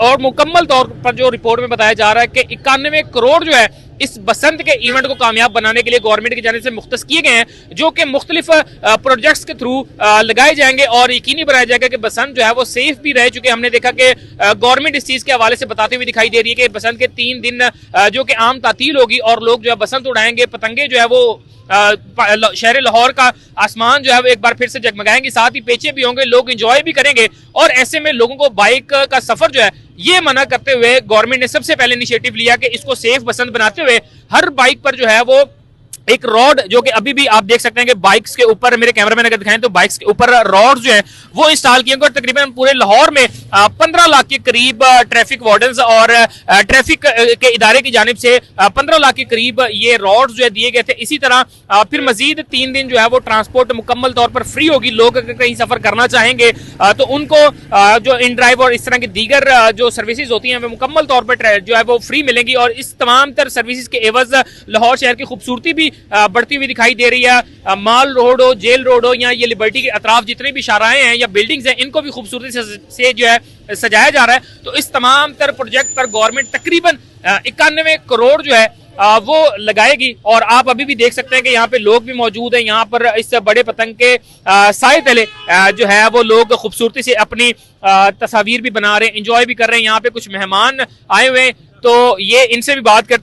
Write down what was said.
और मुकम्मल तौर पर जो रिपोर्ट में बताया जा रहा है कि 91 करोड़ जो है इस बसंत के इवेंट को कामयाब बनाने के लिए गवर्नमेंट की जानिब से मुख्तस किए गए हैं, जो कि मुख्तलिफ प्रोजेक्ट्स के थ्रू लगाए जाएंगे और यकीनी बनाया जाएगा कि बसंत जो है वो सेफ भी रहे। चूंकि हमने देखा कि गवर्नमेंट इस चीज के हवाले से बताते हुए दिखाई दे रही है कि बसंत के 3 दिन जो कि आम तातील होगी और लोग जो है बसंत उड़ाएंगे, पतंगे जो है वो शहर लाहौर का आसमान जो है वो एक बार फिर से जगमगाएंगे, साथ ही पेचे भी होंगे, लोग एंजॉय भी करेंगे। और ऐसे में लोगों को बाइक का सफर जो है ये मना करते हुए गवर्नमेंट ने सबसे पहले इनिशिएटिव लिया कि इसको सेफ बसंत बनाते हुए हर बाइक पर जो है वो एक रॉड, जो कि अभी भी आप देख सकते हैं कि बाइक्स के ऊपर, मेरे कैमरामैन अगर दिखाएं तो बाइक्स के ऊपर रॉड जो है वो इंस्टॉल किए और तकरीबन पूरे लाहौर में 15 लाख के करीब ट्रैफिक वार्डन्स और ट्रैफिक के इदारे की जानिब से 15 लाख के करीब ये रॉड्स जो है दिए गए थे। इसी तरह फिर मजीद 3 दिन जो है वो ट्रांसपोर्ट मुकम्मल तौर पर फ्री होगी। लोग अगर कहीं सफर करना चाहेंगे तो उनको जो इन ड्राइव और इस तरह की दीगर जो सर्विसेज होती हैं वो मुकम्मल तौर पर जो है वो फ्री मिलेंगी। और इस तमाम तर सर्विसेज के एवज लाहौर शहर की खूबसूरती भी बढ़ती हुई दिखाई दे रही है। माल रोड हो, जेल रोड हो, या ये लिबर्टी के अतराफ जितने भी शाराएं हैं या बिल्डिंग्स हैं, इनको भी खूबसूरती से जो है सजाया जा रहा है। तो इस तमाम तर प्रोजेक्ट पर गवर्नमेंट तकरीबन 91 करोड़ जो है वो लगाएगी। और आप अभी भी देख सकते हैं कि यहाँ पे लोग भी मौजूद हैं। यहाँ पर इस बड़े पतंग के साए तले जो है वो लोग खूबसूरती से अपनी तस्वीर भी बना रहे हैं, एंजॉय भी कर रहे हैं। यहाँ पे कुछ मेहमान आए हुए हैं, तो ये इनसे भी बात करते हैं।